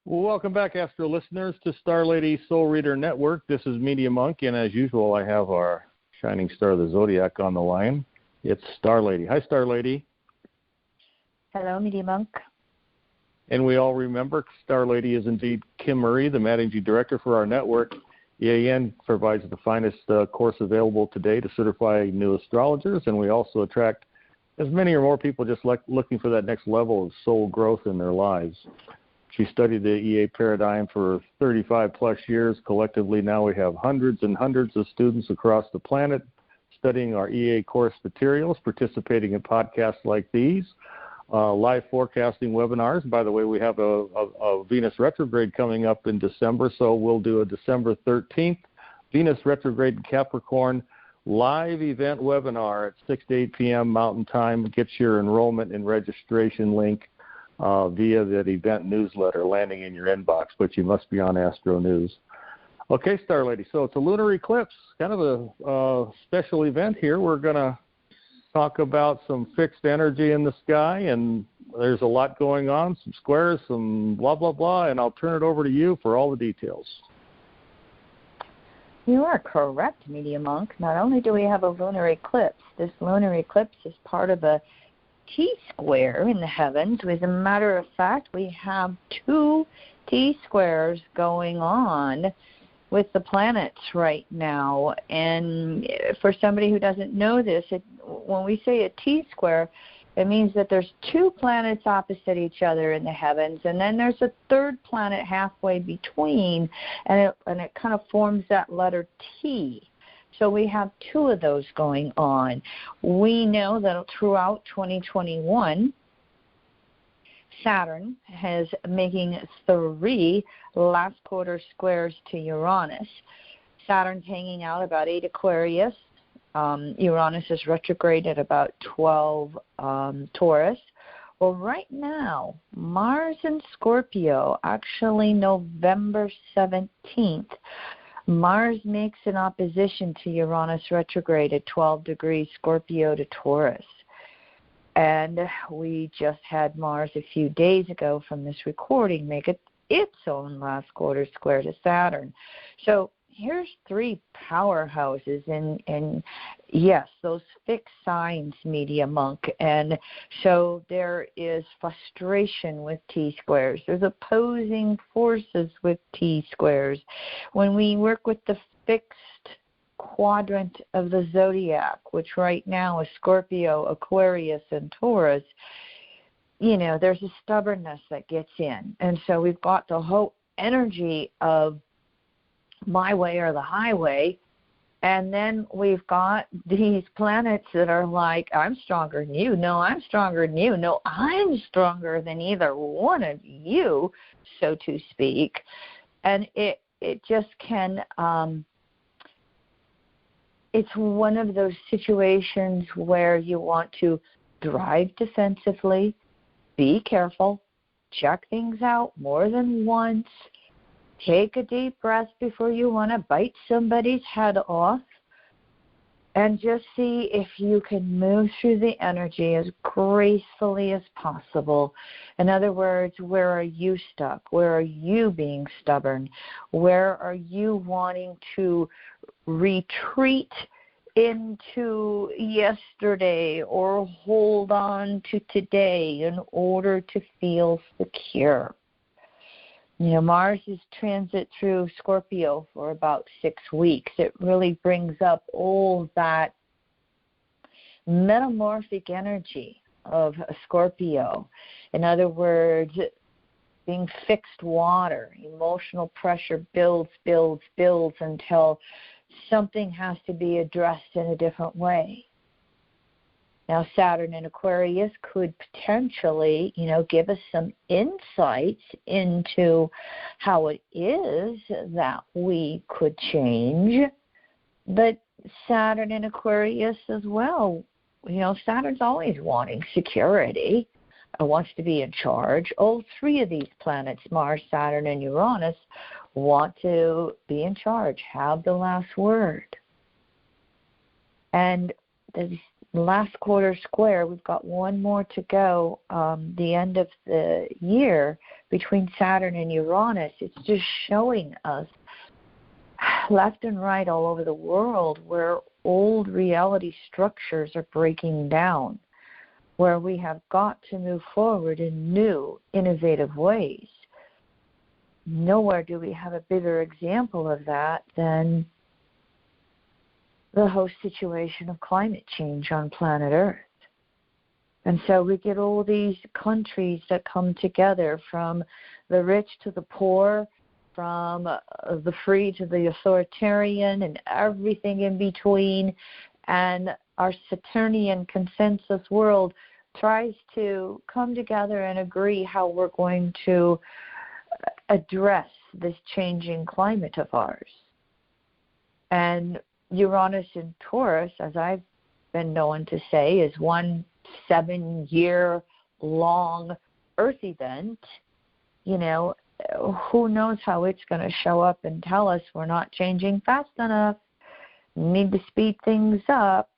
Welcome back, Astro listeners, to Star Lady Soul Reader Network. This is Media Monk, and as usual, I have our shining star of the Zodiac on the line. It's Star Lady. Hi, Star Lady. Hello, Media Monk. And we all remember Star Lady is indeed Kim Murray, the managing director for our network. EAN provides the finest course available today to certify new astrologers, and we also attract as many or more people just looking for that next level of soul growth in their lives. She studied the EA paradigm for 35-plus years. Collectively, now we have hundreds and hundreds of students across the planet studying our EA course materials, participating in podcasts like these, live forecasting webinars. By the way, we have a Venus retrograde coming up in December, so we'll do a December 13th Venus retrograde in Capricorn live event webinar at 6 to 8 p.m. Mountain Time. Get your enrollment and registration link via that event newsletter landing in your inbox, but you must be on AstroNews. Okay, Star Lady, so it's a lunar eclipse, kind of a special event here. We're going to talk about some fixed energy in the sky, and there's a lot going on, some squares, some blah, blah, blah, and I'll turn it over to you for all the details. You are correct, Media Monk. Not only do we have a lunar eclipse, this lunar eclipse is part of a T-square in the heavens. As a matter of fact, we have 2 T-squares going on with the planets right now. And for somebody who doesn't know this, when we say a T-square, it means that there's 2 planets opposite each other in the heavens, and then there's a third planet halfway between, and it kind of forms that letter T. So we have 2 of those going on. We know that throughout 2021, Saturn is making 3 last quarter squares to Uranus. Saturn's hanging out about 8 Aquarius. Uranus is retrograde at about 12 Taurus. Well, right now, Mars in Scorpio, actually November 17th, Mars makes an opposition to Uranus retrograde at 12 degrees Scorpio to Taurus. And we just had Mars a few days ago from this recording make it its own last quarter square to Saturn. So here's 3 powerhouses, and yes, those fixed signs, Media Monk. And so there is frustration with T-squares. There's opposing forces with T-squares. When we work with the fixed quadrant of the zodiac, which right now is Scorpio, Aquarius, and Taurus, there's a stubbornness that gets in. And so we've got the whole energy of my way or the highway, and then we've got these planets that are like, I'm stronger than you. No, I'm stronger than you. No, I'm stronger than either one of you, so to speak. And it just can, it's one of those situations where you want to drive defensively, be careful, check things out more than once, take a deep breath before you want to bite somebody's head off, and just see if you can move through the energy as gracefully as possible. In other words, where are you stuck? Where are you being stubborn? Where are you wanting to retreat into yesterday or hold on to today in order to feel secure? Mars is transit through Scorpio for about 6 weeks. It really brings up all that metamorphic energy of a Scorpio. In other words, being fixed water, emotional pressure builds until something has to be addressed in a different way. Now, Saturn in Aquarius could potentially, give us some insights into how it is that we could change. But Saturn in Aquarius as well, Saturn's always wanting security, wants to be in charge. All 3 of these planets, Mars, Saturn, and Uranus, want to be in charge, have the last word. And the last quarter square, we've got 1 more to go, the end of the year, between Saturn and Uranus, it's just showing us left and right all over the world where old reality structures are breaking down, where we have got to move forward in new, innovative ways. Nowhere do we have a bigger example of that than the whole situation of climate change on planet Earth. And so we get all these countries that come together, from the rich to the poor, from the free to the authoritarian, and everything in between. And our Saturnian consensus world tries to come together and agree how we're going to address this changing climate of ours. And Uranus in Taurus, as I've been known to say, is one 7-year-long Earth event. You know, who knows how it's going to show up and tell us we're not changing fast enough, need to speed things up.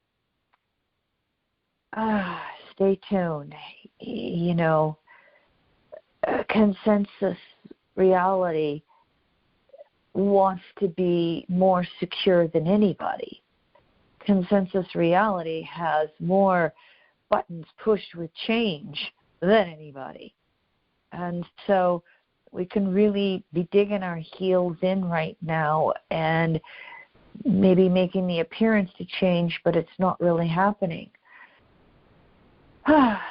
Stay tuned. You know, consensus reality wants to be more secure than anybody. Consensus reality has more buttons pushed with change than anybody. And so we can really be digging our heels in right now and maybe making the appearance to change, but it's not really happening.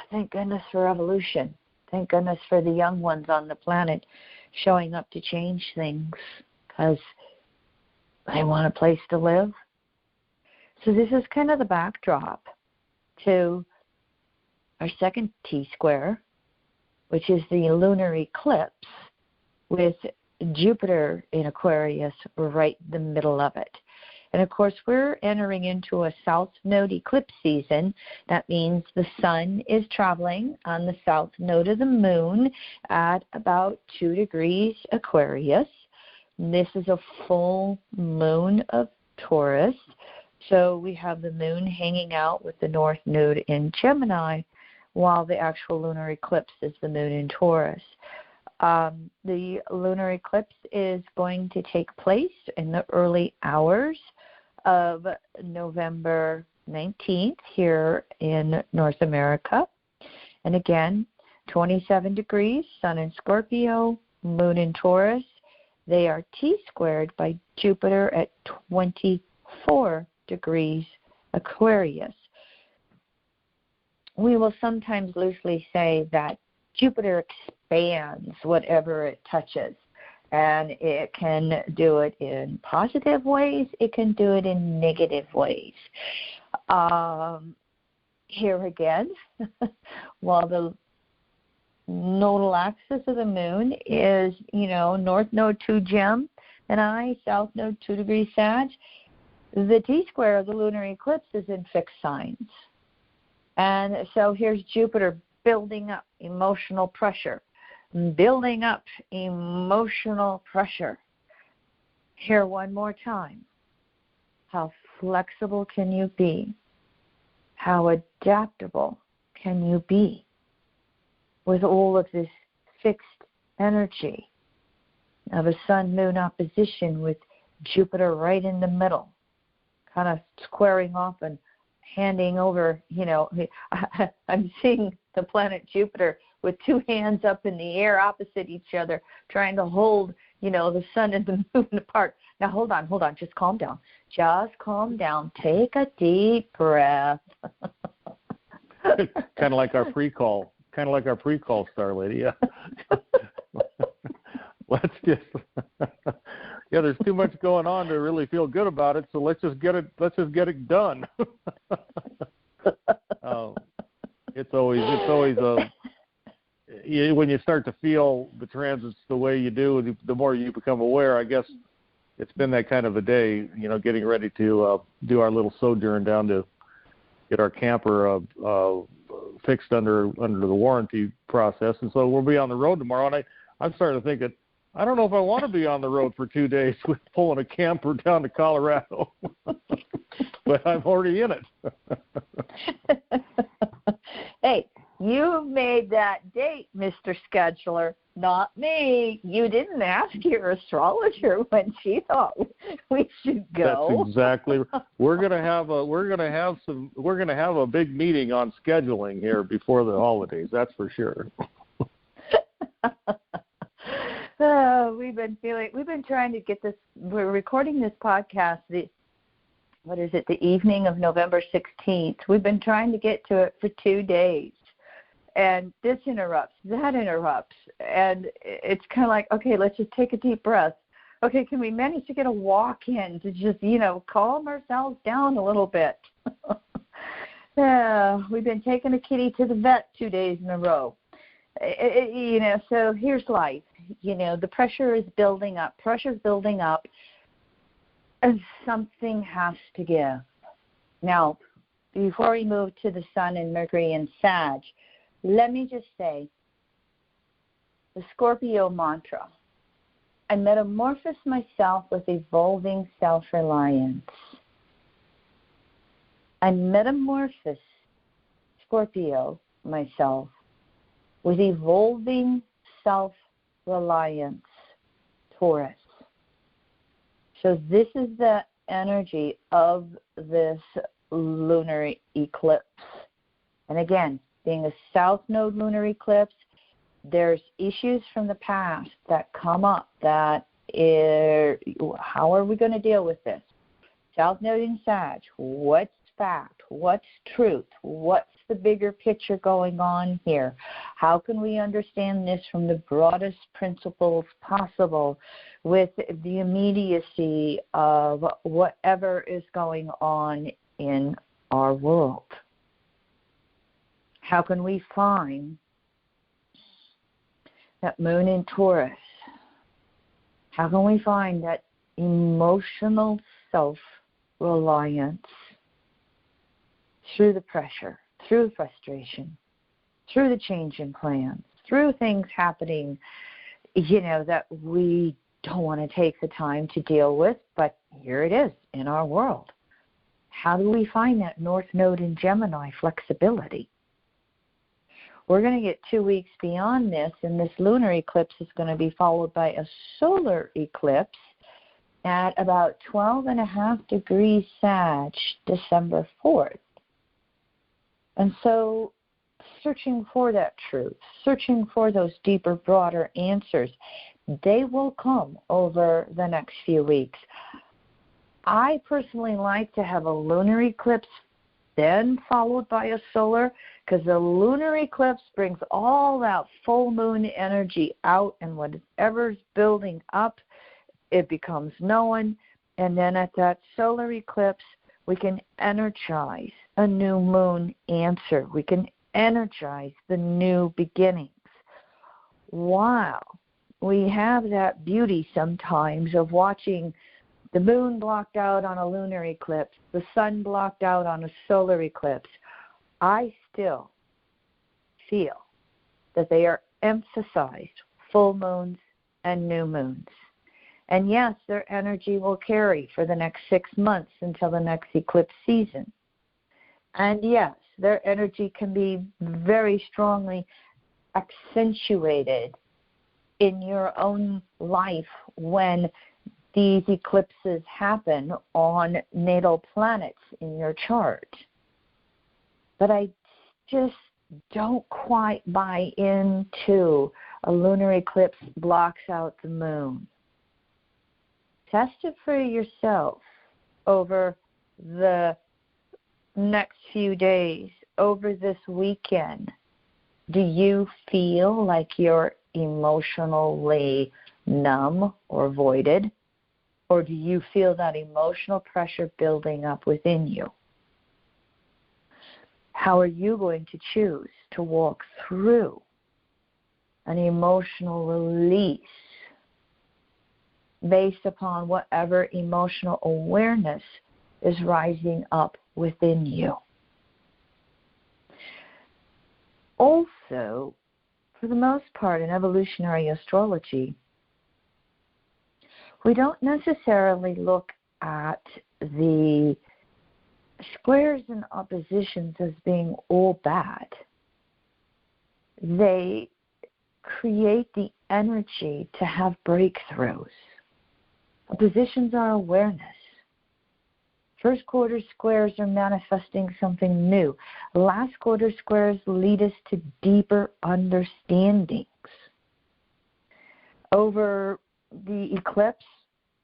Thank goodness for evolution. Thank goodness for the young ones on the planet showing up to change things, because they want a place to live. So this is kind of the backdrop to our second T-square, which is the lunar eclipse with Jupiter in Aquarius right in the middle of it. And, of course, we're entering into a south node eclipse season. That means the sun is traveling on the south node of the moon at about 2 degrees Aquarius. And this is a full moon of Taurus. So we have the moon hanging out with the north node in Gemini, while the actual lunar eclipse is the moon in Taurus. The lunar eclipse is going to take place in the early hours of November 19th here in North America. And again, 27 degrees, sun in Scorpio, moon in Taurus. They are T-squared by Jupiter at 24 degrees Aquarius. We will sometimes loosely say that Jupiter expands whatever it touches, and it can do it in positive ways, it can do it in negative ways. Here again, while the nodal axis of the moon is, north node 2 Gem and south node 2 degrees Sag, the T-square of the lunar eclipse is in fixed signs. And so here's Jupiter building up emotional pressure. Here one more time. How flexible can you be? How adaptable can you be with all of this fixed energy of a sun-moon opposition with Jupiter right in the middle, kind of squaring off and handing over, I'm seeing the planet Jupiter with 2 hands up in the air opposite each other, trying to hold, the sun and the moon apart. Now, hold on. Just calm down. Take a deep breath. Kind of like our pre-call, Star Lady. Yeah. Let's just, there's too much going on to really feel good about it. So let's just get it done. It's always when you start to feel the transits the way you do, the more you become aware. I guess it's been that kind of a day, getting ready to do our little sojourn down to get our camper fixed under the warranty process, and so we'll be on the road tomorrow. And I'm starting to think that I don't know if I want to be on the road for 2 days with pulling a camper down to Colorado, but I'm already in it. Hey, You made that date, Mr. Scheduler, not me. You didn't ask your astrologer when she thought we should go. That's exactly. We're gonna have a big meeting on scheduling here before the holidays. That's for sure. We've been trying to get this. We're recording this podcast. The evening of November 16th. We've been trying to get to it for 2 days. And this interrupts, that interrupts. And it's kind of like, okay, let's just take a deep breath. Okay, can we manage to get a walk in to just, calm ourselves down a little bit? We've been taking a kitty to the vet 2 days in a row. So here's life. The pressure is building up. Pressure's building up. And something has to give. Now, before we move to the Sun and Mercury and Sag, let me just say, the Scorpio mantra, I metamorphose myself with evolving self-reliance. I metamorphose, Scorpio, myself, with evolving self-reliance, Taurus. So this is the energy of this lunar eclipse. And again, being a south node lunar eclipse, there's issues from the past that come up that how are we going to deal with this? South node in Sag, what's fact? What's truth? What's the bigger picture going on here? How can we understand this from the broadest principles possible with the immediacy of whatever is going on in our world? How can we find that moon in Taurus? How can we find that emotional self-reliance through the pressure, through frustration, through the change in plans, through things happening, that we don't want to take the time to deal with, but here it is in our world. How do we find that North Node in Gemini flexibility? We're going to get 2 weeks beyond this, and this lunar eclipse is going to be followed by a solar eclipse at about 12.5 degrees Sag, December 4th. And so searching for that truth, searching for those deeper, broader answers, they will come over the next few weeks. I personally like to have a lunar eclipse then followed by a solar, because the lunar eclipse brings all that full moon energy out, and whatever's building up, it becomes known. And then at that solar eclipse, we can energize a new moon answer. We can energize the new beginnings. Wow. We have that beauty sometimes of watching the moon blocked out on a lunar eclipse, the sun blocked out on a solar eclipse. I still feel that they are emphasized, full moons and new moons. And yes, their energy will carry for the next 6 months until the next eclipse season. And yes, their energy can be very strongly accentuated in your own life when these eclipses happen on natal planets in your chart. But I just don't quite buy into a lunar eclipse blocks out the moon. Test it for yourself over the next few days, over this weekend. Do you feel like you're emotionally numb or voided? Or do you feel that emotional pressure building up within you? How are you going to choose to walk through an emotional release based upon whatever emotional awareness is rising up within you? Also, for the most part in evolutionary astrology, we don't necessarily look at the squares and oppositions as being all bad. they create the energy to have breakthroughs. Oppositions are awareness. First quarter squares are manifesting something new. Last quarter squares lead us to deeper understandings. Over the eclipse,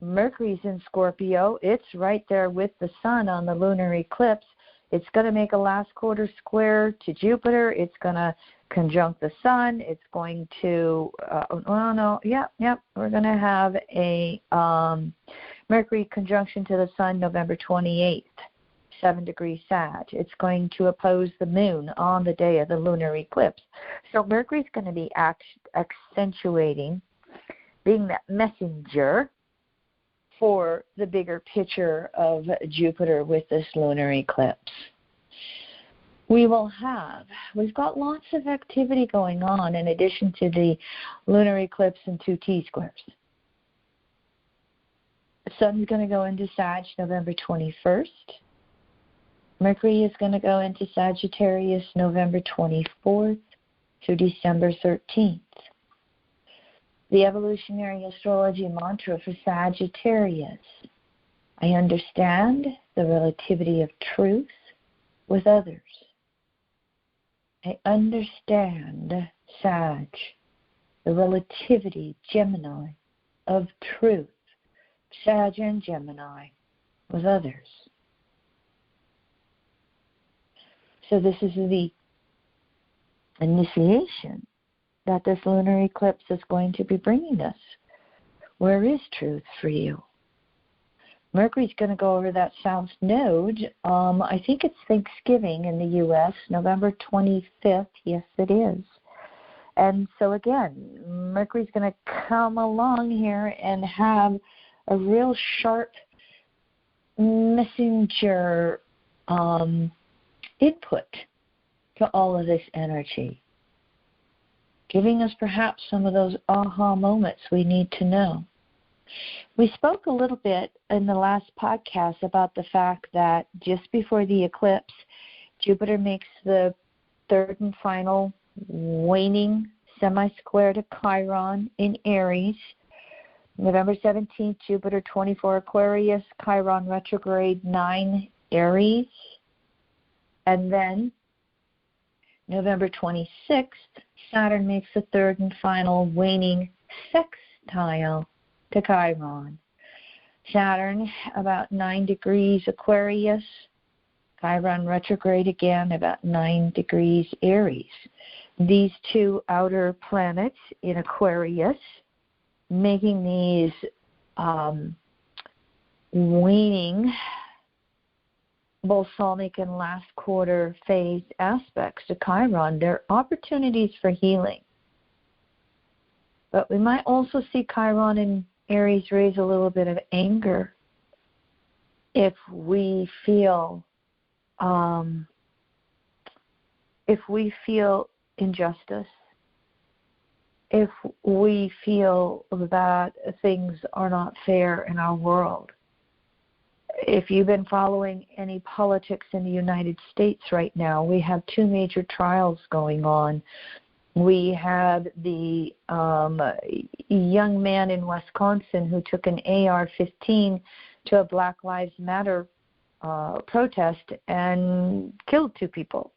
Mercury's in Scorpio. It's right there with the sun on the lunar eclipse. It's going to make a last quarter square to Jupiter. It's going to conjunct the sun. It's going to, we're going to have a Mercury conjunction to the sun November 28th, 7 degrees Sag. It's going to oppose the moon on the day of the lunar eclipse. So Mercury's going to be accentuating, being that messenger for the bigger picture of Jupiter with this lunar eclipse. We've got lots of activity going on in addition to the lunar eclipse and 2 T-squares. The sun's going to go into Sag November 21st. Mercury is going to go into Sagittarius November 24th to December 13th. The evolutionary astrology mantra for Sagittarius: I understand the relativity of truth with others. I understand, Sag, the relativity, Gemini, of truth, Sag and Gemini, with others. So this is the initiation that this lunar eclipse is going to be bringing us. Where is truth for you? Mercury's going to go over that south node. I think it's Thanksgiving in the U.S., November 25th. Yes, it is. And so again, Mercury's going to come along here and have a real sharp messenger input to all of this energy, giving us perhaps some of those aha moments we need to know. We spoke a little bit in the last podcast about the fact that just before the eclipse, Jupiter makes the third and final waning semi-square to Chiron in Aries. November 17th, Jupiter 24 Aquarius, Chiron retrograde 9 Aries. And then November 26th, Saturn makes the third and final waning sextile to Chiron. Saturn about 9 degrees Aquarius, Chiron retrograde again about 9 degrees Aries. These two outer planets in Aquarius making these waning balsamic and last quarter phase aspects to Chiron, they're opportunities for healing. But we might also see Chiron in Aries raise a little bit of anger if we feel injustice, if we feel that things are not fair in our world. If you've been following any politics in the United States right now, we have 2 major trials going on. We had the young man in Wisconsin who took an AR-15 to a Black Lives Matter protest and killed 2 people.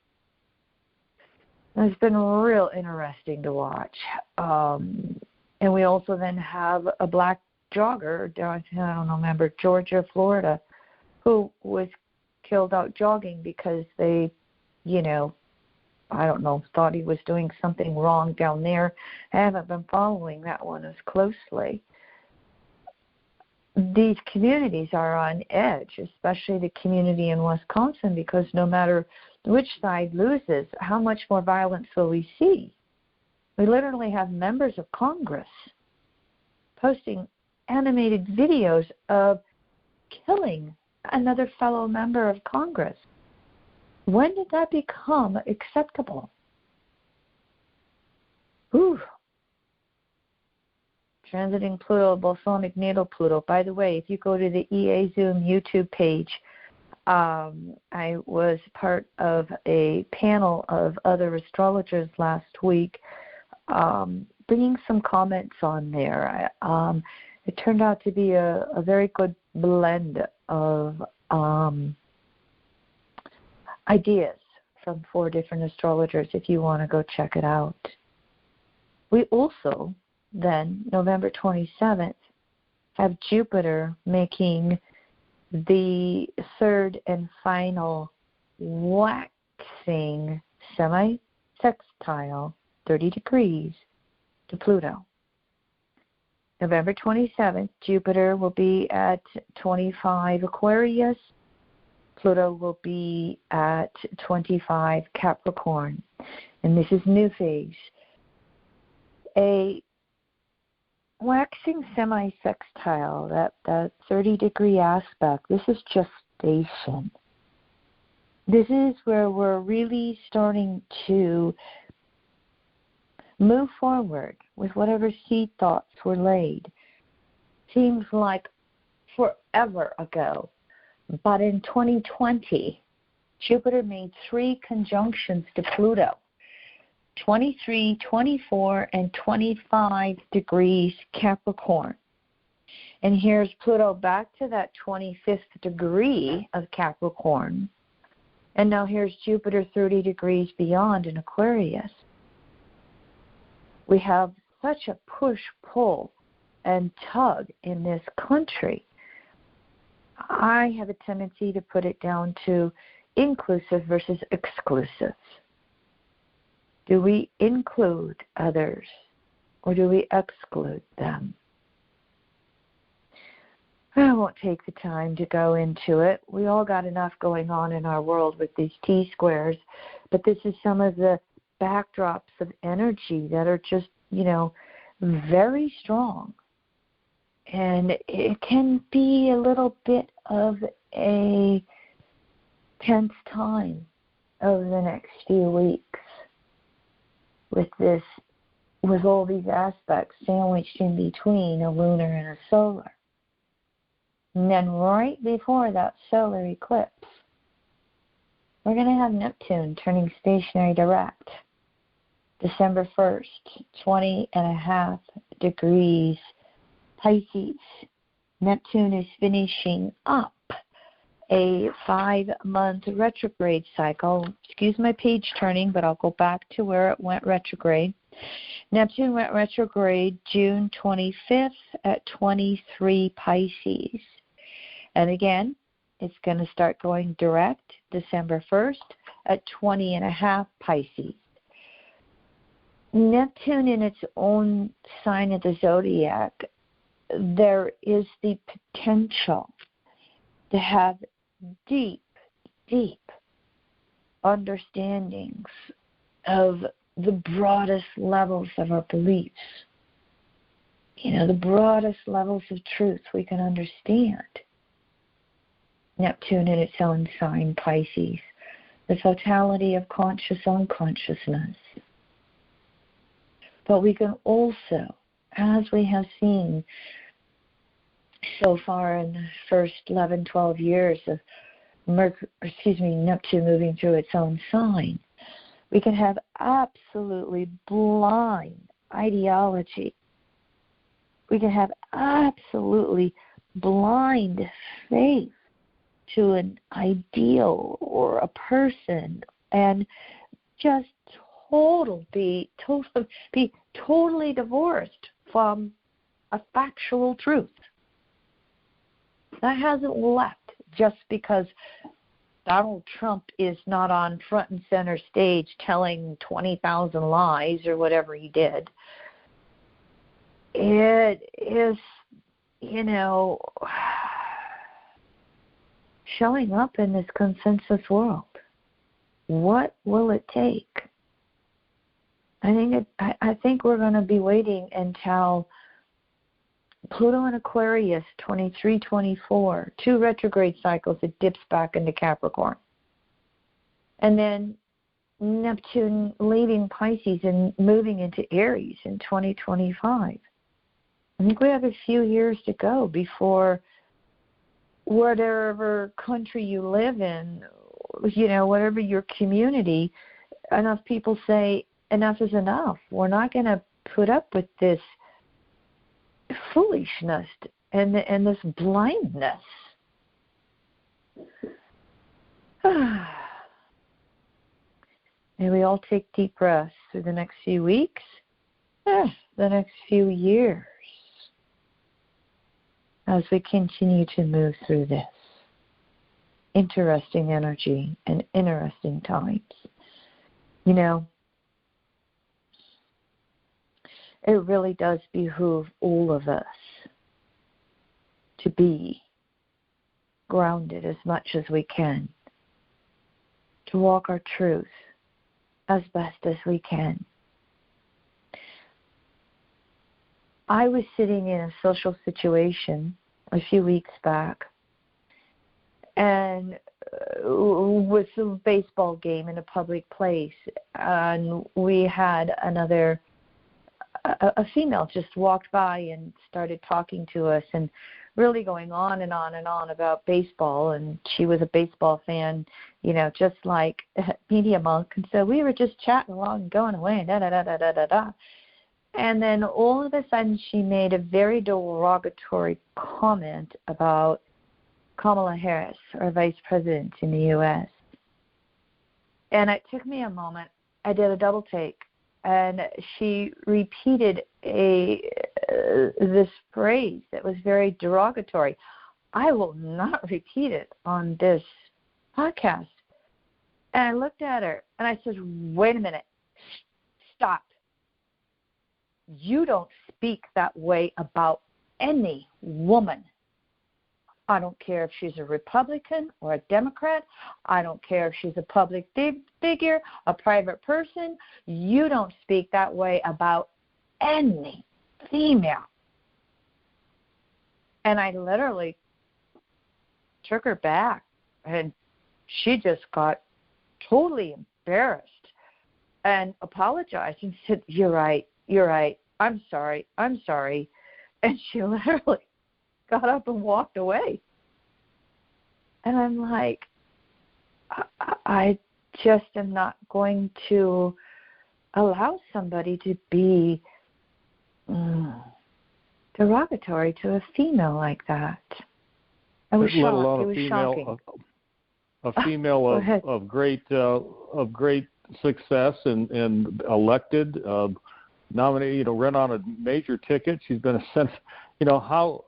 It's been real interesting to watch. And we also then have a black jogger, I don't remember, Georgia, Florida, who was killed out jogging because they, thought he was doing something wrong down there. I haven't been following that one as closely. These communities are on edge, especially the community in Wisconsin, because no matter which side loses, how much more violence will we see? We literally have members of Congress posting animated videos of killing another fellow member of Congress. When did that become acceptable? Ooh. Transiting Pluto, balsamic natal Pluto. By the way, if you go to the EA Zoom YouTube page, I was part of a panel of other astrologers last week, bringing some comments on there. It turned out to be a very good blend of ideas from 4 different astrologers if you want to go check it out. We also, then, November 27th, have Jupiter making the 3rd and final waxing semi-sextile 30 degrees to Pluto. November 27th, Jupiter will be at 25 Aquarius. Pluto will be at 25 Capricorn. And this is new phase. A waxing semi-sextile, that 30-degree aspect, this is gestation. This is where we're really starting to move forward with whatever seed thoughts were laid. Seems like forever ago, but in 2020, Jupiter made 3 conjunctions to Pluto, 23, 24, and 25 degrees Capricorn. And here's Pluto back to that 25th degree of Capricorn. And now here's Jupiter 30 degrees beyond in Aquarius. We have such a push-pull and tug in this country. I have a tendency to put it down to inclusive versus exclusive. Do we include others or do we exclude them? I won't take the time to go into it. We all got enough going on in our world with these T-squares, but this is some of the backdrops of energy that are just, very strong. And it can be a little bit of a tense time over the next few weeks with all these aspects sandwiched in between a lunar and a solar. And then right before that solar eclipse, we're going to have Neptune turning stationary direct. December 1st, 20.5 degrees Pisces. Neptune is finishing up a 5-month retrograde cycle. Excuse my page turning, but I'll go back to where it went retrograde. Neptune went retrograde June 25th at 23 Pisces. And again, it's going to start going direct December 1st at 20.5 Pisces. Neptune in its own sign of the zodiac, there is the potential to have deep, deep understandings of the broadest levels of our beliefs. The broadest levels of truth we can understand. Neptune in its own sign, Pisces, the totality of conscious unconsciousness. But we can also, as we have seen so far in the first 11, 12 years of Neptune moving through its own sign, we can have absolutely blind ideology. We can have absolutely blind faith to an ideal or a person and just be totally divorced from a factual truth. That hasn't left just because Donald Trump is not on front and center stage telling 20,000 lies or whatever he did. It is, showing up in this consensus world. What will it take? I think we're going to be waiting until Pluto in Aquarius, 23, 24, 2 retrograde cycles, it dips back into Capricorn. And then Neptune leaving Pisces and moving into Aries in 2025. I think we have a few years to go before whatever country you live in, whatever your community, enough people say enough is enough. We're not going to put up with this foolishness and this blindness. May we all take deep breaths through the next few weeks, the next few years, as we continue to move through this interesting energy and interesting times. It really does behoove all of us to be grounded as much as we can, to walk our truth as best as we can. I was sitting in a social situation a few weeks back, and with a baseball game in a public place, and we had a female just walked by and started talking to us and really going on and on and on about baseball, and she was a baseball fan, just like Media Monk, and so we were just chatting along and going away, and da-da-da-da-da-da-da. And then all of a sudden she made a very derogatory comment about Kamala Harris, our vice president in the U.S. And it took me a moment. I did a double take, and she repeated this phrase that was very derogatory. I will not repeat it on this podcast. And I looked at her, and I said, wait a minute. Stop. You don't speak that way about any woman. I don't care if she's a Republican or a Democrat. I don't care if she's a public figure, a private person. You don't speak that way about any female. And I literally took her back, and she just got totally embarrassed and apologized and said, you're right, I'm sorry. And she literally got up and walked away. And I'm like, I just am not going to allow somebody to be derogatory to a female like that. I was shocked. It was shocking. A female of great success and elected, nominated, run on a major ticket. She's been how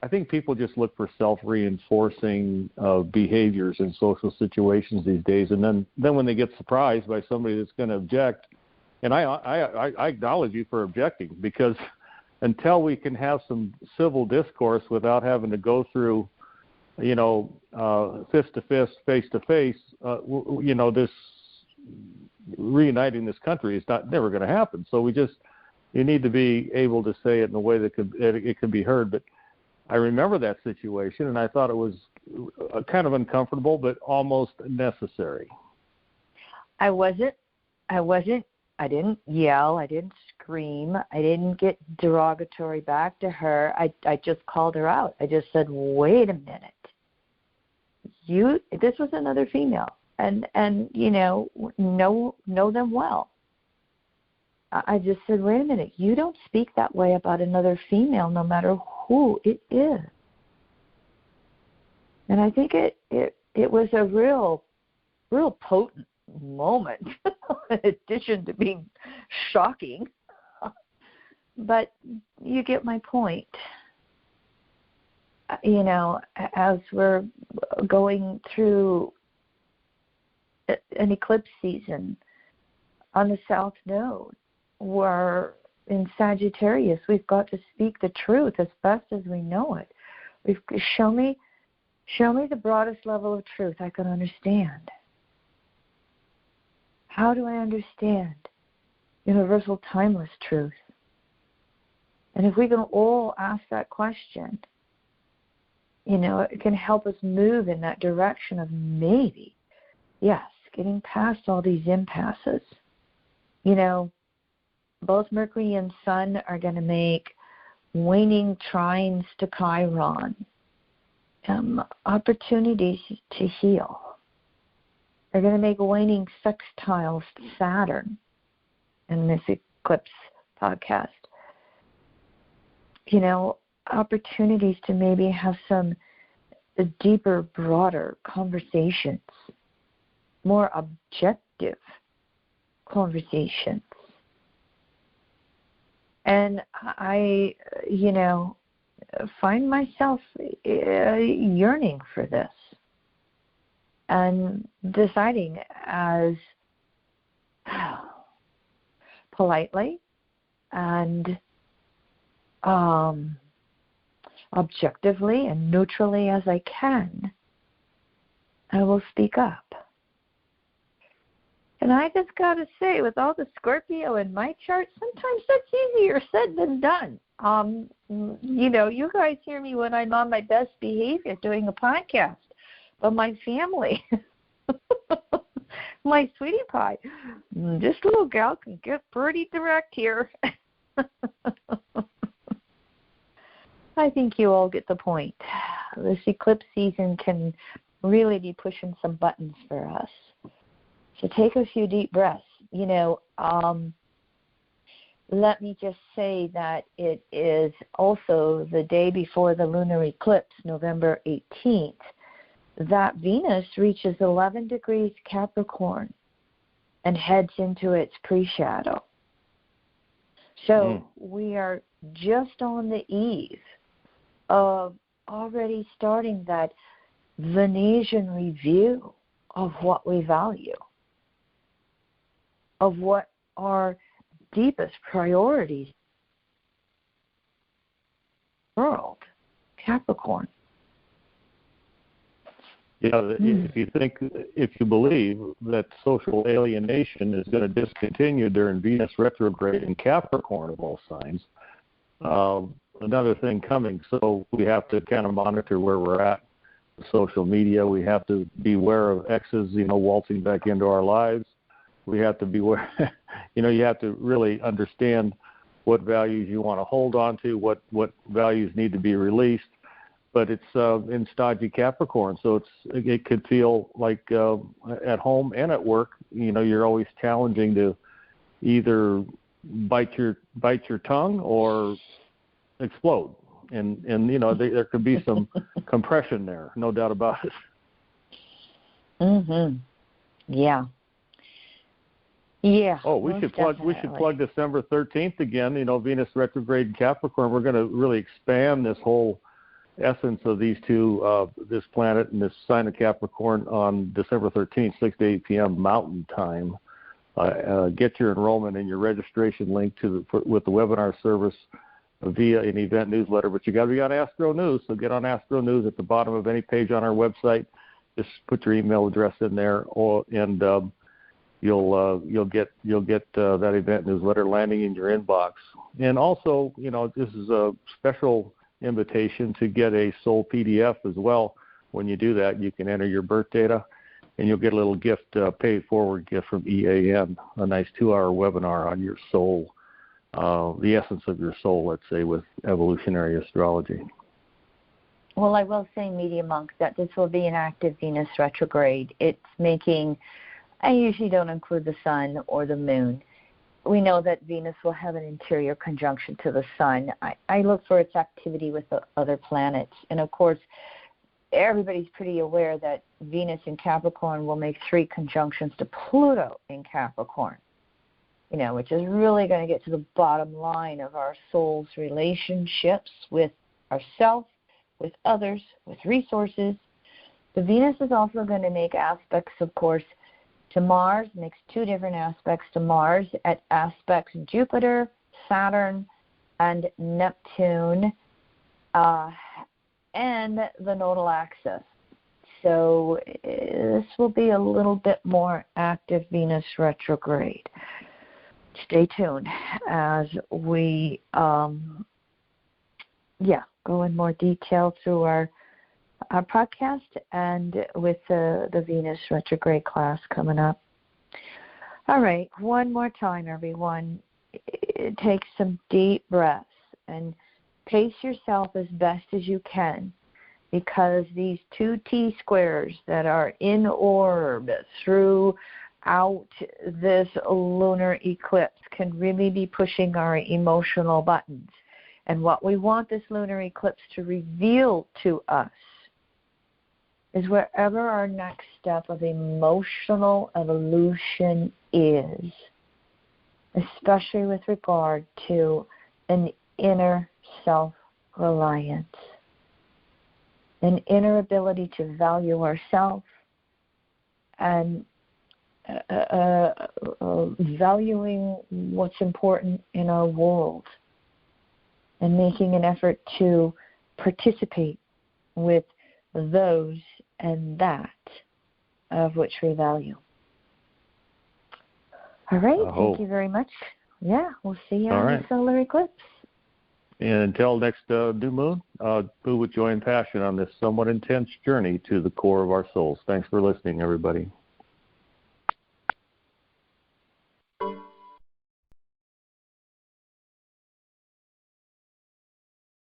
I think people just look for self-reinforcing behaviors in social situations these days, and then when they get surprised by somebody that's going to object, and I acknowledge you for objecting, because until we can have some civil discourse without having to go through, fist to fist, face to face, this reuniting this country is never going to happen. So you need to be able to say it in a way that it could be heard. But I remember that situation, and I thought it was kind of uncomfortable, but almost necessary. I didn't yell. I didn't scream. I didn't get derogatory back to her. I just called her out. I just said, wait a minute. This was another female, and know them well. I just said, wait a minute. You don't speak that way about another female, no matter who it is. And I think it was a real potent moment, in addition to being shocking. But you get my point. As we're going through an eclipse season on the South Node, we're in Sagittarius. We've got to speak the truth as best as we know it. Show me the broadest level of truth I can understand. How do I understand universal, timeless truth? And if we can all ask that question, it can help us move in that direction of maybe, yes, getting past all these impasses. Both Mercury and Sun are going to make waning trines to Chiron. opportunities to heal. They're going to make waning sextiles to Saturn in this eclipse podcast. Opportunities to maybe have some deeper, broader conversations, more objective conversations. And I, find myself yearning for this and deciding as politely and objectively and neutrally as I can, I will speak up. And I just got to say, with all the Scorpio in my chart, sometimes that's easier said than done. You guys hear me when I'm on my best behavior doing a podcast. But my family, my sweetie pie, this little gal can get pretty direct here. I think you all get the point. This eclipse season can really be pushing some buttons for us. So take a few deep breaths. Let me just say that it is also the day before the lunar eclipse, November 18th, that Venus reaches 11 degrees Capricorn and heads into its pre-shadow. So we are just on the eve of already starting that Venetian review of what we value, of what our deepest priorities world, Capricorn. If you believe that social alienation is going to discontinue during Venus retrograde in Capricorn of all signs, another thing coming. So we have to kind of monitor where we're at with social media. We have to be aware of exes, waltzing back into our lives. We have to be aware, you have to really understand what values you want to hold on to, what values need to be released. But it's in stodgy Capricorn, so it could feel like at home and at work, you're always challenging to either bite your tongue or explode, and there could be some compression there, no doubt about it. Yeah. Yeah. Oh, we should plug December 13th again. Venus retrograde in Capricorn. We're going to really expand this whole essence of these two, this planet and this sign of Capricorn on December 13th, 6 to 8 p.m. Mountain Time. Get your enrollment and your registration link with the webinar service via an event newsletter. But you got to be on AstroNews, so get on AstroNews at the bottom of any page on our website. Just put your email address in there, and you'll get that event newsletter landing in your inbox. And also, this is a special invitation to get a soul PDF as well. When you do that, you can enter your birth data, and you'll get a little gift, paid forward gift from EAN, a nice 2-hour webinar on your soul, the essence of your soul, let's say, with evolutionary astrology. Well, I will say, Media Monk, that this will be an active Venus retrograde. It's making, I usually don't include the sun or the moon. We know that Venus will have an interior conjunction to the sun. I look for its activity with the other planets. And, of course, everybody's pretty aware that Venus in Capricorn will make 3 conjunctions to Pluto in Capricorn, which is really going to get to the bottom line of our soul's relationships with ourselves, with others, with resources. The Venus is also going to make aspects, of course, to Mars, makes 2 different aspects to Mars. It aspects Jupiter, Saturn, and Neptune, and the Nodal Axis. So this will be a little bit more active Venus retrograde. Stay tuned as we go in more detail through our podcast and with the Venus retrograde class coming up. All right, one more time, everyone. Take some deep breaths and pace yourself as best as you can because these two T-squares that are in orb throughout this lunar eclipse can really be pushing our emotional buttons. And what we want this lunar eclipse to reveal to us is wherever our next step of emotional evolution is, especially with regard to an inner self-reliance, an inner ability to value ourselves and valuing what's important in our world and making an effort to participate with those and that of which we value. All right, thank you very much. Yeah, we'll see you on the solar eclipse. And until next new moon, move with joy and passion on this somewhat intense journey to the core of our souls. Thanks for listening, everybody.